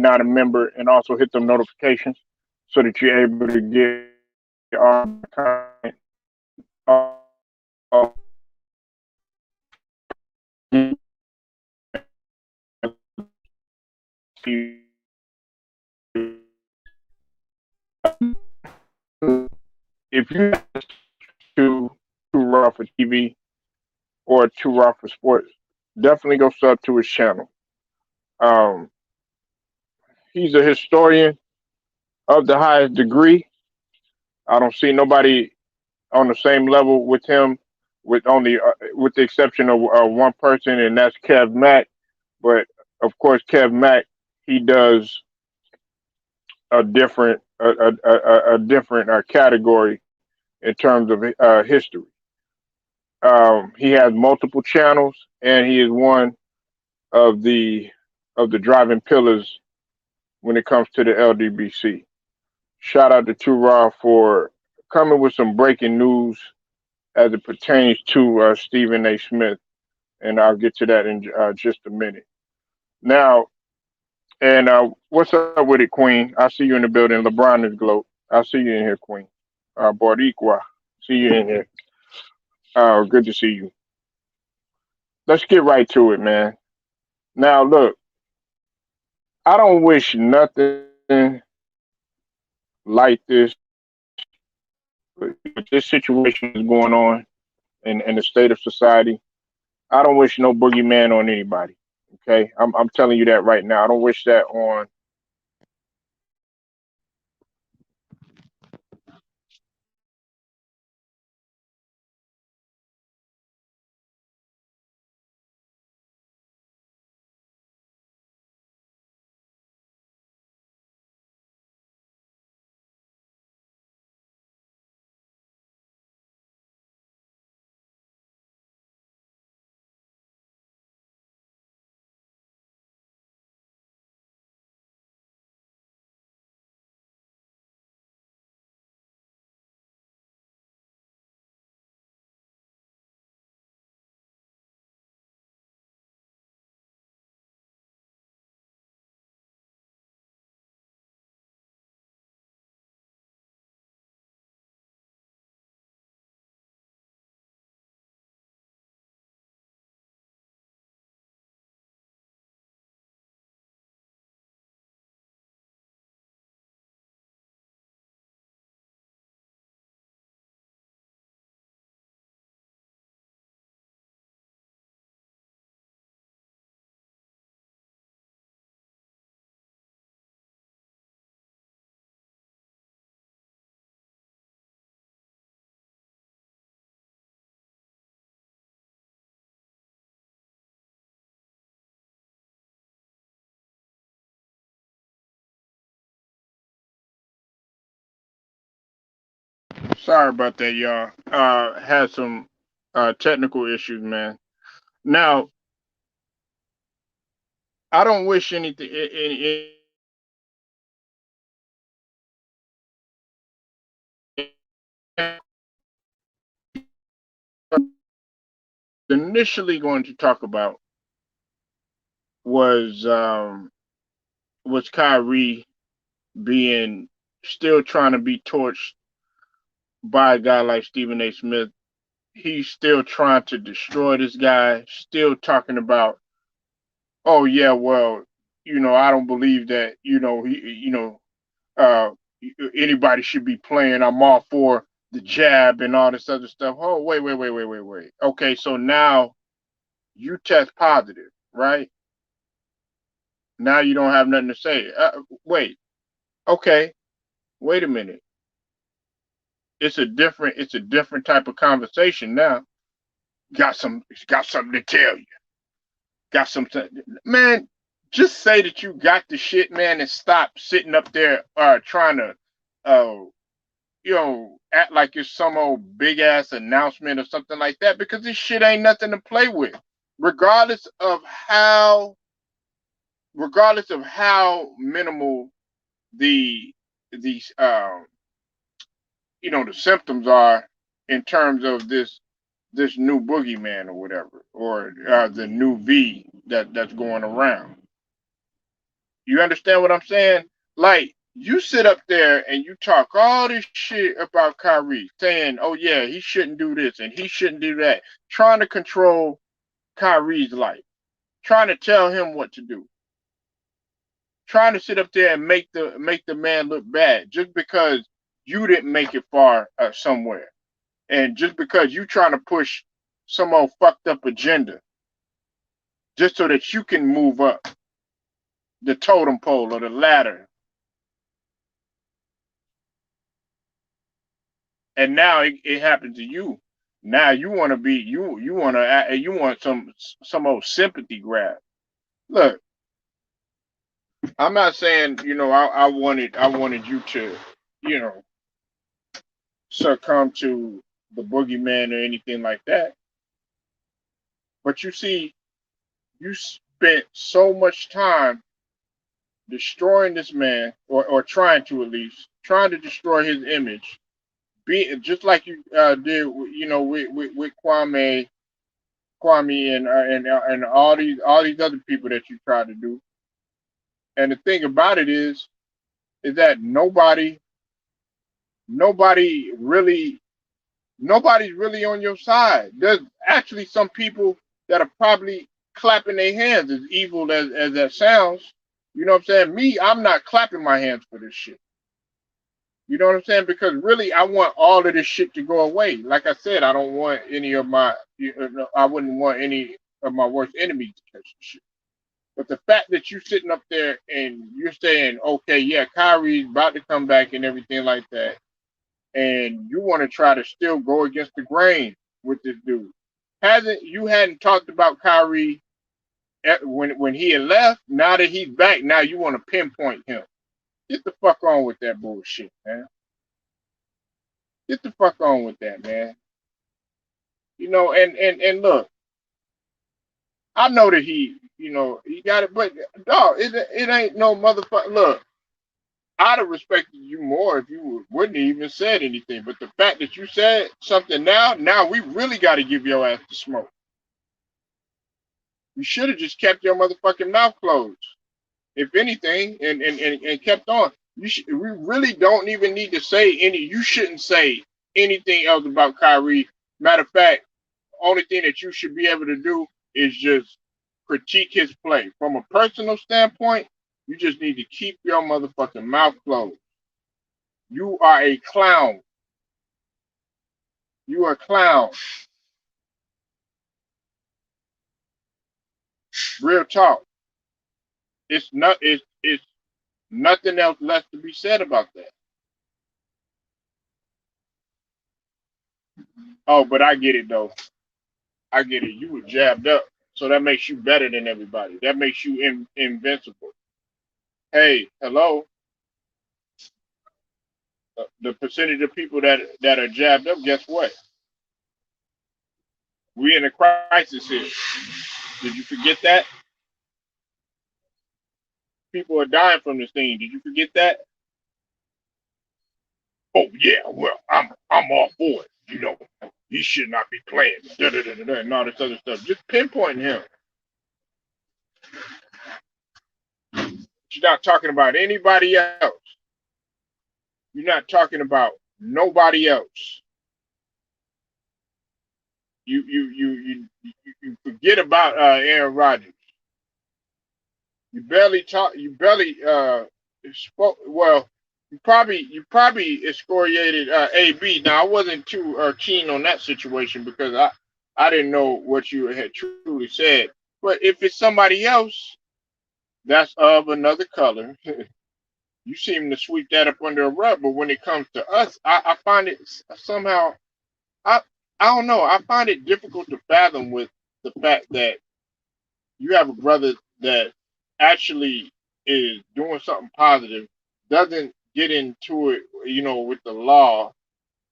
not a member, and also hit them notifications so that you're able to get all the content. If you too raw for TV or too raw for sports, definitely go sub to his channel. Um, he's a historian of the highest degree. I don't see nobody on the same level with him, with the exception of one person, and that's Kev Mack. But of course, Kev Mack, he does a different category in terms of history. He has multiple channels, and he is one of the driving pillars when it comes to the LDBC. Shout out to Too Raw for coming with some breaking news as it pertains to Stephen A. Smith, and I'll get to that in just a minute. Now, and what's up with it, Queen? I see you in the building. LeBron is gloat. I see you in here, Queen. Boricua, see you in here. Good to see you. Let's get right to it, man. Now, look, I don't wish nothing like this, but this situation is going on in the state of society. I don't wish no boogeyman on anybody. Okay, I'm telling you that right now. I don't wish that on. Sorry about that, y'all. Had some technical issues, man. Now, I don't wish anything. Initially going to talk about was was Kyrie being still trying to be torched by a guy like Stephen A. Smith. He's still trying to destroy this guy. Still talking about, oh yeah, well, I don't believe that, uh, anybody should be playing. I'm all for the jab and all this other stuff. Oh, wait. Okay, so now you test positive, right? Now you don't have nothing to say. Wait, okay, wait a minute. It's a different type of conversation now. Got something to tell you. Got something, man. Just say that you got the shit, man, and stop sitting up there trying to uh act like it's some old big ass announcement or something like that, because this shit ain't nothing to play with. Regardless of how regardless of how minimal the these the symptoms are in terms of this new boogeyman or whatever, or the new V that's going around. You understand what I'm saying? Like, you sit up there and you talk all this shit about Kyrie, saying, oh, yeah, he shouldn't do this and he shouldn't do that, trying to control Kyrie's life, trying to tell him what to do, trying to sit up there and make the man look bad just because you didn't make it far somewhere. And just because you trying to push some old fucked up agenda just so that you can move up the totem pole or the ladder. And now it happened to you. Now you want to be you want some old sympathy grab. Look, I'm not saying I wanted you to you know succumb to the boogeyman or anything like that. But you see, you spent so much time destroying this man, or trying to, at least trying to destroy his image, be just like you did, with Kwame and all these other people that you tried to do. And the thing about it is that nobody really nobody's really on your side. There's actually some people that are probably clapping their hands, as evil as that sounds. You know what I'm saying? Me, I'm not clapping my hands for this shit. You know what I'm saying? Because really, I want all of this shit to go away. Like I said, I don't want any of I wouldn't want any of my worst enemies to catch the shit. But the fact that you sitting up there and you're saying, okay, yeah, Kyrie's about to come back and everything like that, and you want to try to still go against the grain with this dude. Hasn't you hadn't talked about Kyrie when he had left? Now that he's back, now you want to pinpoint him. Get the fuck on with that bullshit, man. Get the fuck on with that, man. And look, I know that he got it, but dog, it ain't no motherfucker. Look, I'd have respected you more if you wouldn't have even said anything. But the fact that you said something now we really got to give your ass the smoke. You should have just kept your motherfucking mouth closed, if anything, and kept on. We really don't even need to say any. You shouldn't say anything else about Kyrie. Matter of fact, only thing that you should be able to do is just critique his play. From a personal standpoint, you just need to keep your motherfucking mouth closed. You are a clown. You are a clown. Real talk. It's nothing else left to be said about that. Oh, but I get it though. I get it. You were jabbed up, so that makes you better than everybody. That makes you invincible. Hey, hello. The percentage of people that are jabbed up, guess what? We in a crisis here. Did you forget that? People are dying from this thing. Did you forget that? Oh yeah, well I'm all for it. He should not be playing. Da, da, da, da, da, and all this other stuff. Just pinpointing him. You're not talking about anybody else. You're not talking about nobody else. You forget about Aaron Rodgers. You barely talk. You barely spoke. Well, you probably excoriated AB. Now I wasn't too keen on that situation because I didn't know what you had truly said. But if it's somebody else that's of another color, you seem to sweep that up under a rug. But when it comes to us, I find it somehow I I don't know. I find it difficult to fathom with the fact that you have a brother that actually is doing something positive, doesn't get into it, with the law.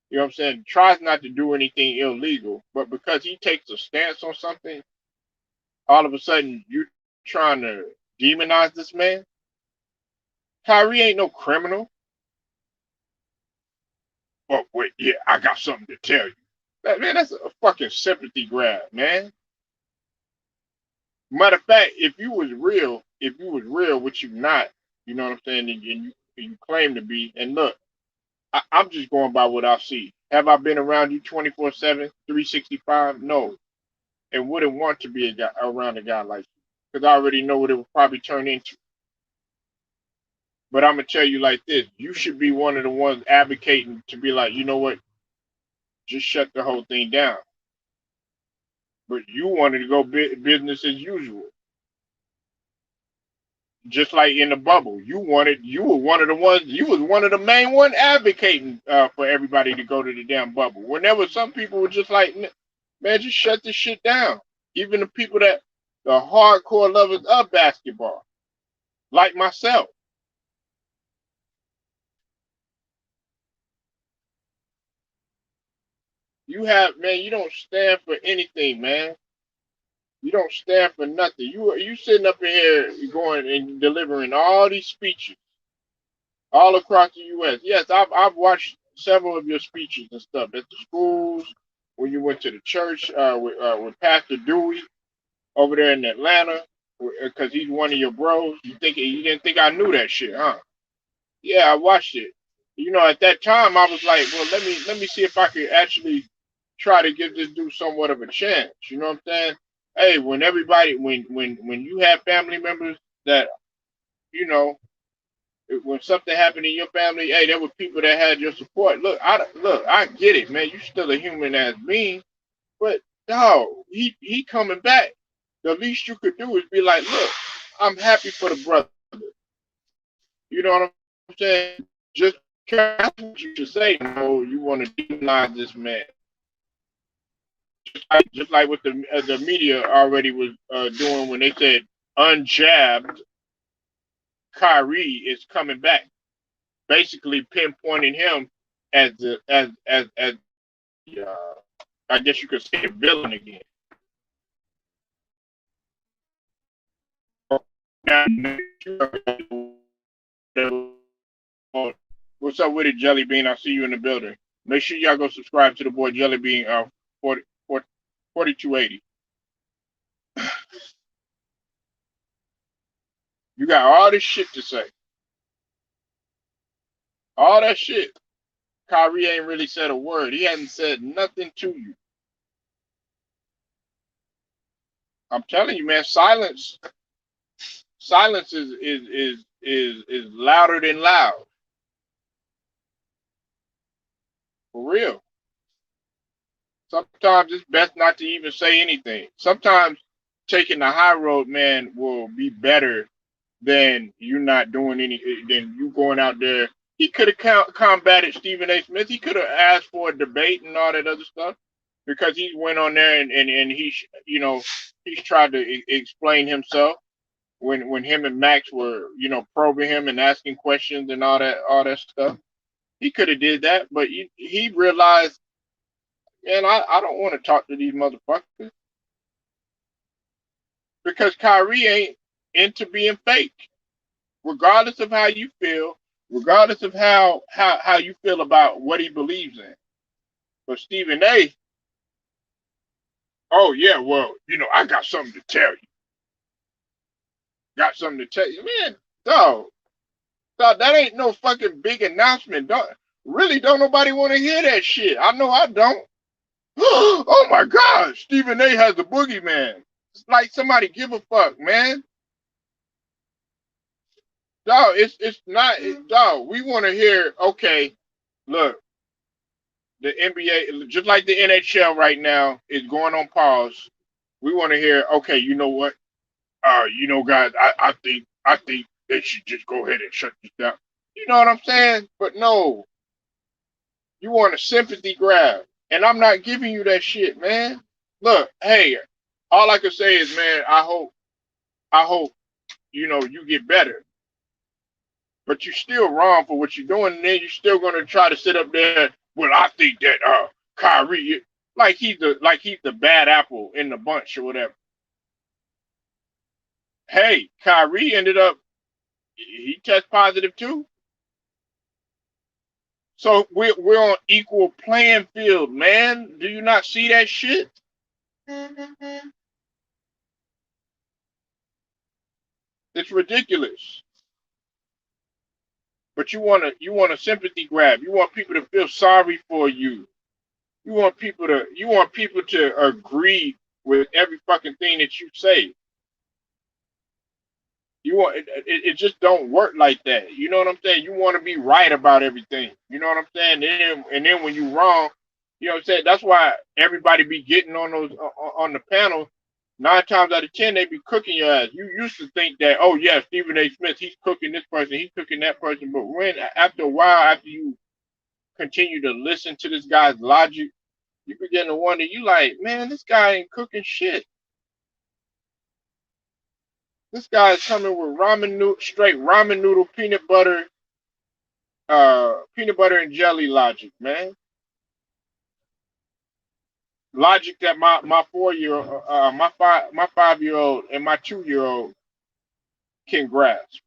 You know what I'm saying? Tries not to do anything illegal, but because he takes a stance on something, all of a sudden you trying to demonize this man. Kyrie ain't no criminal. But wait, yeah, I got something to tell you. Man, that's a fucking sympathy grab, man. Matter of fact, if you was real if you was real, which you not, you know what I'm saying, and you claim to be. And look, I'm just going by what I see. Have I been around you 24/7, 365? No, and wouldn't want to be around a guy like you because I already know what it would probably turn into. But I'm gonna tell you like this: you should be one of the ones advocating to be like, you know what, just shut the whole thing down. But you wanted to go business as usual, just like in the bubble. You were one of the ones. You was one of the main one advocating for everybody to go to the damn bubble. When there was some people were just like, man, just shut this shit down. Even the people that the hardcore lovers of basketball, like myself. You have, man, you don't stand for anything, man. You don't stand for nothing. You sitting up in here going and delivering all these speeches all across the U.S. Yes, I've watched several of your speeches and stuff at the schools when you went to the church with Pastor Dewey over there in Atlanta because he's one of your bros. You didn't think I knew that shit, huh? Yeah, I watched it. You know, at that time I was like, well, let me see if I could actually try to give this dude somewhat of a chance. You know what I'm saying? Hey, when you have family members that you know when something happened in your family, hey, there were people that had your support. I get it, man. You still a human as being, but dog, he coming back. The least you could do is be like, look, I'm happy for the brother. You know what I'm saying? Just that's what you should say. No, you want to demonize this man, just like what the media already was doing when they said unjabbed Kyrie is coming back, basically pinpointing him as the as uh, I guess you could say a villain again. What's up with it, Jelly Bean? I see you in the building. Make sure y'all go subscribe to the boy Jelly Bean 4280. You got all this shit to say. All that shit. Kyrie ain't really said a word. He hasn't said nothing to you. I'm telling you, man, silence is louder than loud. For real. Sometimes it's best not to even say anything. Sometimes taking the high road, man, will be better than you not doing than you going out there. He could have combated Stephen A. Smith. He could have asked for a debate and all that other stuff because he went on there and he's tried to explain himself when him and Max were probing him and asking questions and all that stuff. He could have did that, but he realized, man, I don't want to talk to these motherfuckers because Kyrie ain't into being fake. Regardless of how you feel, regardless of how you feel about what he believes in. But Stephen A, oh yeah, well, I got something to tell you. Got something to tell you, man. Dog, that ain't no fucking big announcement. Don't nobody want to hear that shit. I know I don't. Oh my God, Stephen A has a boogeyman. It's like somebody give a fuck, man. Dog, it's not, dog. We want to hear. Okay, look, the NBA, just like the NHL right now, is going on pause. We want to hear. Okay, you know what? Guys, I think they should just go ahead and shut this down. You know what I'm saying? But no, you want a sympathy grab, and I'm not giving you that shit, man. Look, hey, all I can say is, man, I hope you get better. But you're still wrong for what you're doing, and then you're still gonna try to sit up there. Well, I think that Kyrie, like he's the bad apple in the bunch or whatever. Hey, Kyrie ended up he test positive too. So we're on equal playing field, man. Do you not see that shit? It's ridiculous. But you want a sympathy grab. You want people to feel sorry for you. You want people to agree with every fucking thing that you say. It just don't work like that. You know what I'm saying? You want to be right about everything. You know what I'm saying? And then when you wrong, you know what I'm saying? That's why everybody be getting on those on the panel. 9 times out of 10, they be cooking your ass. You used to think that, oh yeah, Stephen A. Smith, he's cooking this person, he's cooking that person. But when after a while, after you continue to listen to this guy's logic, you begin to wonder. You like, man, this guy ain't cooking shit. This guy is coming with ramen noodle, straight ramen noodle, peanut butter and jelly logic, man. Logic that my 4 year, my 5 year old and my 2 year old can grasp.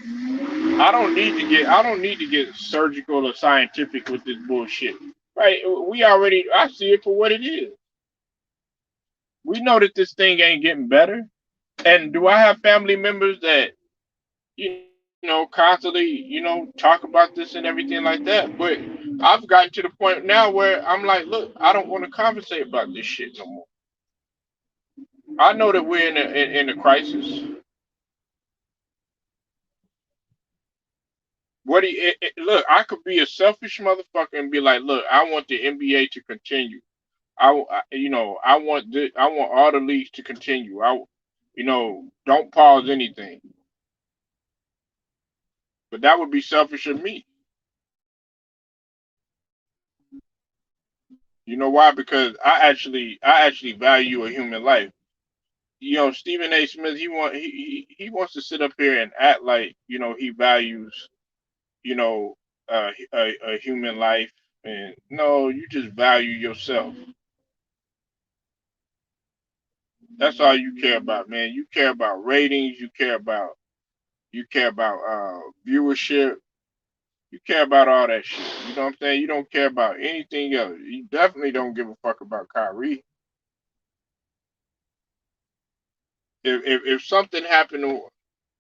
I don't need to get surgical or scientific with this bullshit. Right? I see it for what it is. We know that this thing ain't getting better. And do I have family members that constantly, talk about this and everything like that? But I've gotten to the point now where I'm like, look, I don't want to conversate about this shit no more. I know that we're in a crisis. Look? I could be a selfish motherfucker and be like, look, I want the NBA to continue. I want all the leagues to continue. Don't pause anything. But that would be selfish of me. You know why? Because I actually value a human life. Stephen A. Smith, he wants to sit up here and act like he values you know a human life, and no, you just value yourself. That's all you care about, man. You care about ratings. You care about viewership. You care about all that shit. You know what I'm saying? You don't care about anything else. You definitely don't give a fuck about Kyrie. If something happened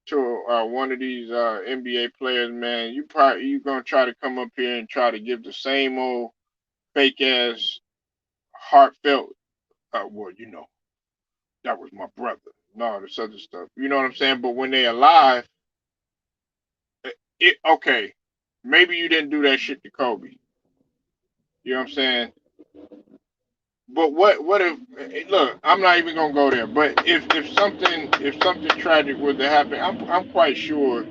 to one of these NBA players, man, you gonna try to come up here and try to give the same old fake ass heartfelt. Well, that was my brother. No, this other stuff. You know what I'm saying? But when they alive, okay, maybe you didn't do that shit to Kobe. You know what I'm saying? But what if? Look, I'm not even gonna go there. But if something tragic were to happen, I'm quite sure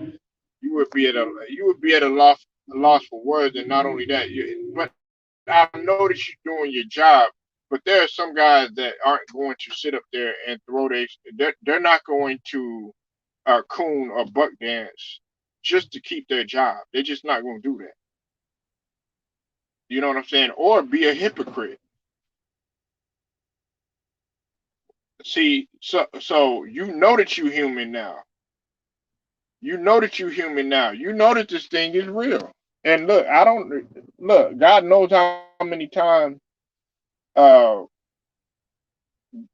you would be at a loss for words, and not only that, but I know that you're doing your job. But there are some guys that aren't going to sit up there and they're not going to coon or buck dance just to keep their job. They're just not going to do that. You know what I'm saying? Or be a hypocrite. See, so you know that you're human now. You know that you're human now. You know that this thing is real. And look, I don't look. God knows how many times uh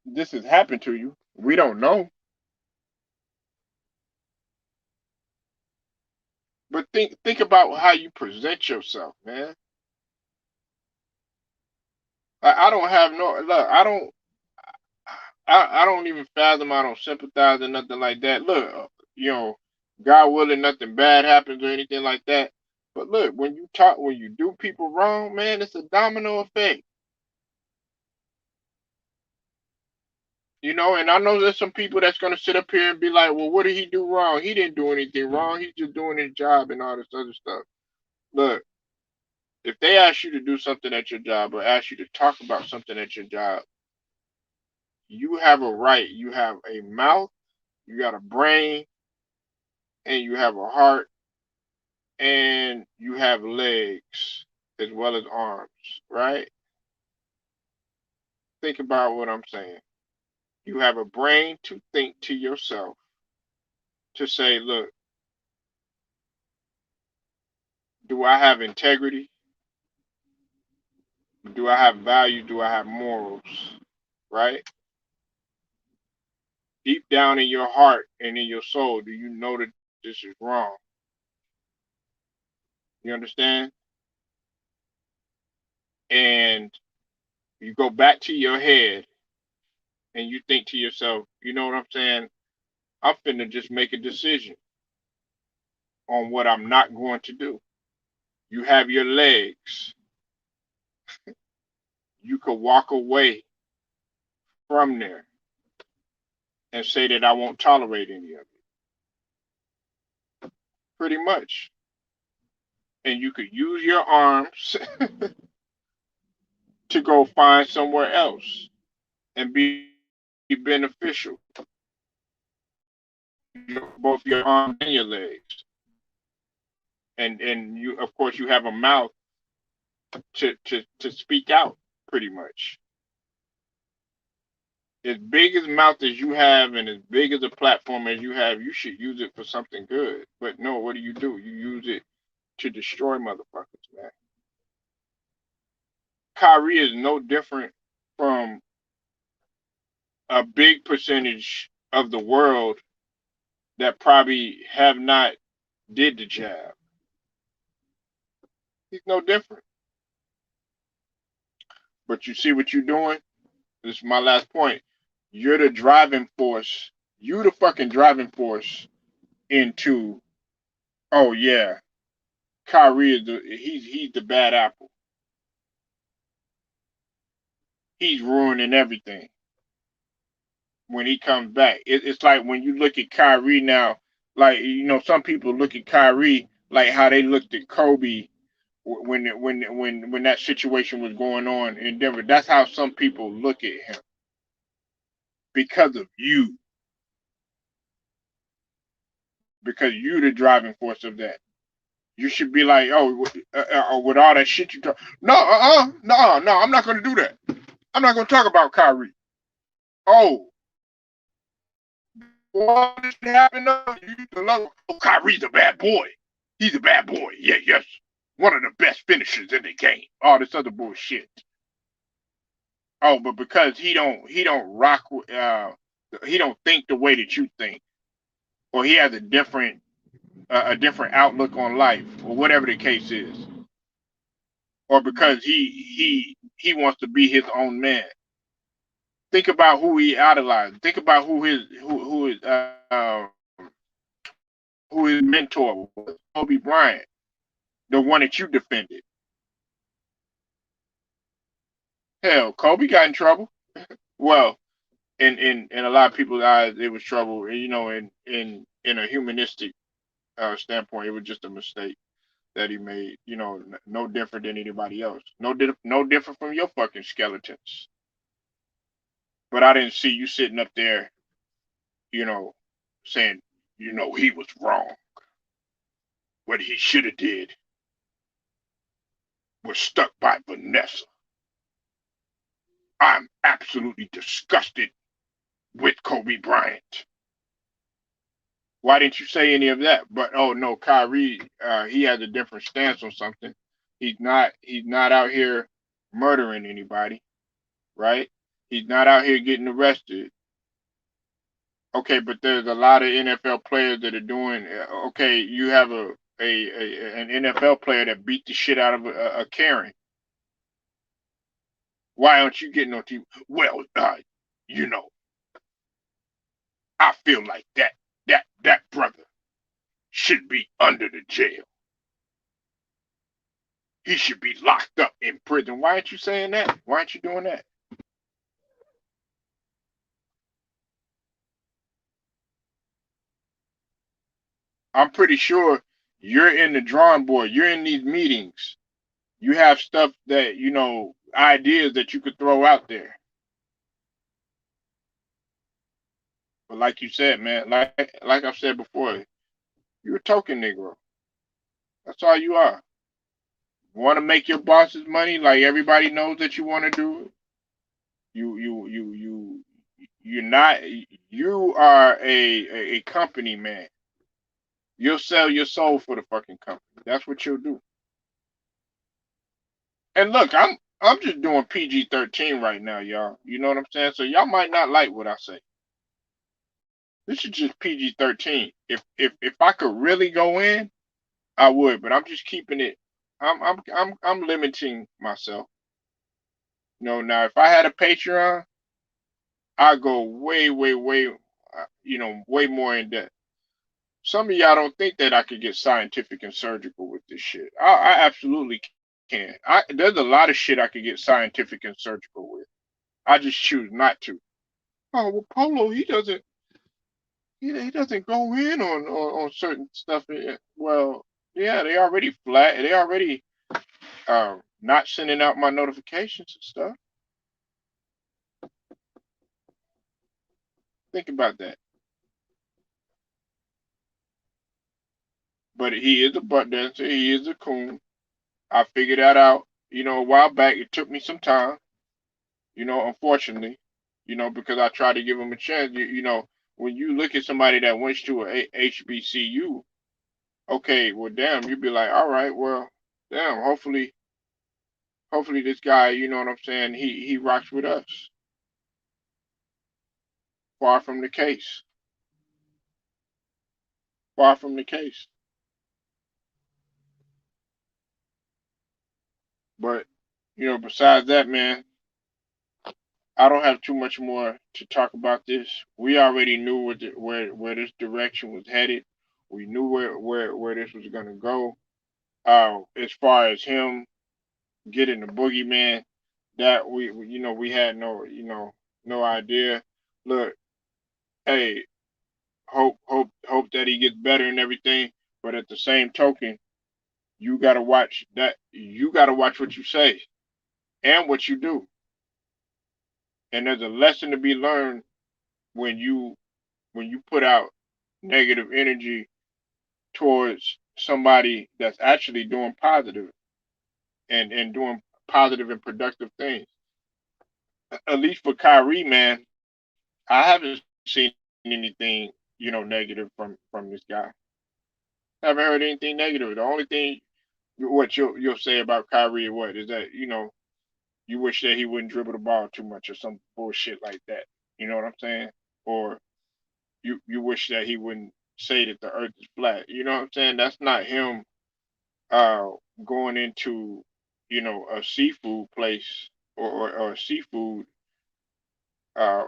this has happened to you. We don't know. But think about how you present yourself, man. I don't have no look. I don't even fathom. I don't sympathize or nothing like that. Look, you know, God willing, nothing bad happens or anything like that. But look, when you do people wrong, man, it's a domino effect. And I know there's some people that's gonna sit up here and be like, "Well, what did he do wrong? He didn't do anything wrong. He's just doing his job and all this other stuff." Look, if they ask you to do something at your job or ask you to talk about something at your job, you have a right. You have a mouth, you got a brain, and you have a heart, and you have legs as well as arms, right? Think about what I'm saying. You have a brain to think to yourself to say, look, do I have integrity? Do I have value? Do I have morals? Right? Deep down in your heart and in your soul, do you know that this is wrong? You understand? And you go back to your head and you think to yourself, you know what I'm saying? I'm finna just make a decision on what I'm not going to do. You have your legs. You could walk away from there and say that I won't tolerate any of it. Pretty much. And you could use your arms to go find somewhere else and be beneficial. Both your arms and your legs. And you of course you have a mouth to speak out pretty much. As big as mouth as you have and as big as a platform as you have, you should use it for something good. But no, what do? You use it to destroy motherfuckers, man. Kyrie is no different from a big percentage of the world that probably have not did the jab. He's no different. But you see what you're doing? This is my last point. You're the driving force. You the fucking driving force into, oh yeah, Kyrie is he's the bad apple. He's ruining everything when he comes back. It's like when you look at Kyrie now, like some people look at Kyrie like how they looked at Kobe when that situation was going on in Denver. That's how some people look at him because of you, because you the driving force of that. You should be like, oh, with all that shit you talk. No, no, I'm not going to do that. I'm not going to talk about Kyrie. Oh, all this shit happened. Oh, Kyrie's a bad boy. He's a bad boy. Yeah, yes, one of the best finishers in the game. All this other bullshit. Oh, but because he don't rock. He don't think the way that you think, or he has a different outlook on life, or whatever the case is, or because he wants to be his own man. Think about who he idolized. Think about who his mentor was. Kobe Bryant, the one that you defended. Hell, Kobe got in trouble. Well, in a lot of people's eyes, it was trouble. In a humanistic standpoint, it was just a mistake that he made. No different than anybody else. No different from your fucking skeletons. But I didn't see you sitting up there, you know, saying, he was wrong. What he should have did was stuck by Vanessa. I'm absolutely disgusted with Kobe Bryant. Why didn't you say any of that? But oh no, Kyrie, he has a different stance on something. He's not out here murdering anybody, right? He's not out here getting arrested. Okay, but there's a lot of NFL players that are doing. Okay, you have an NFL player that beat the shit out of a Karen. Why aren't you getting on TV? Well, you know, I feel like that brother should be under the jail. He should be locked up in prison. Why aren't you saying that? Why aren't you doing that? I'm pretty sure you're in the drawing board. You're in these meetings. You have stuff that ideas that you could throw out there. But like you said, man, like I've said before, you're a token Negro. That's all you are. Want to make your boss's money like everybody knows that you want to do it. You're not. You are a company man. You'll sell your soul for the fucking company. That's what you'll do. And look, I'm just doing PG-13 right now, y'all. You know what I'm saying? So y'all might not like what I say. This is just PG-13. If I could really go in, I would, but I'm just keeping it. I'm limiting myself. Now if I had a Patreon, I go way, way more in depth. Some of y'all don't think that I could get scientific and surgical with this shit. I absolutely can. There's a lot of shit I could get scientific and surgical with. I just choose not to. Oh well, Polo, he doesn't go in on certain stuff. Well, yeah, they already flat. They already not sending out my notifications and stuff. Think about that. But he is a butt dancer. He is a coon. I figured that out, a while back. It took me some time, unfortunately, because I tried to give him a chance. When you look at somebody that went to a HBCU, okay, well, damn, you'd be like, all right, well, damn, hopefully this guy, you know what I'm saying, he rocks with us. Far from the case. Far from the case. But, besides that, man, I don't have too much more to talk about this. We already knew where this direction was headed. We knew where this was gonna go. As far as him getting the boogeyman, that we had no idea. Look, hey, hope that he gets better and everything. But at the same token, you gotta watch that. You gotta watch what you say and what you do. And there's a lesson to be learned when you put out negative energy towards somebody that's actually doing positive and doing positive and productive things. At least for Kyrie, man, I haven't seen anything, negative from this guy. I haven't heard anything negative. The only thing what you'll say about Kyrie what is that, you wish that he wouldn't dribble the ball too much or some bullshit like that. You know what I'm saying? Or you wish that he wouldn't say that the earth is flat. You know what I'm saying? That's not him uh going into, a seafood place or a seafood uh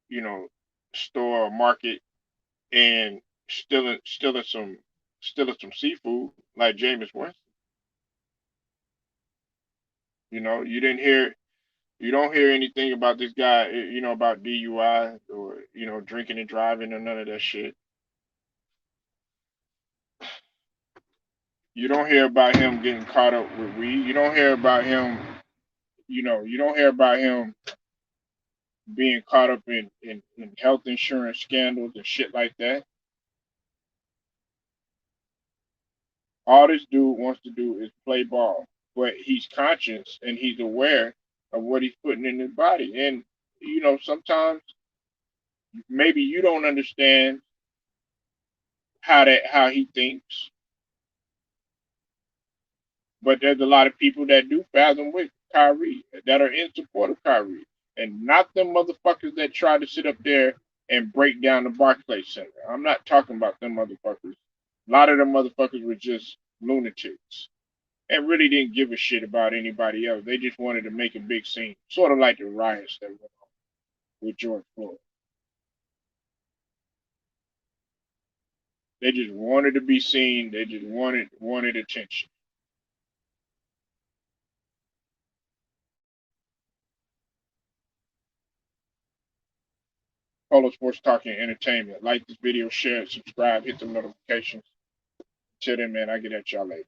you know store or market and stealing some seafood like Jameis Winston. You don't hear anything about this guy, about DUI or drinking and driving or none of that shit. You don't hear about him getting caught up with weed. You don't hear about him, you don't hear about him being caught up in health insurance scandals and shit like that. All this dude wants to do is play ball, but he's conscious and he's aware of what he's putting in his body. And sometimes maybe you don't understand how he thinks, but there's a lot of people that do fathom with Kyrie that are in support of Kyrie, and not them motherfuckers that try to sit up there and break down the Barclays Center. I'm not talking about them motherfuckers. A lot of them motherfuckers were just lunatics and really didn't give a shit about anybody else. They just wanted to make a big scene, sort of like the riots that went on with George Floyd. They just wanted to be seen. They just wanted attention. Polo Sports Talking Entertainment. Like this video, share it, subscribe, hit the notifications. Till then, man, I get at y'all later.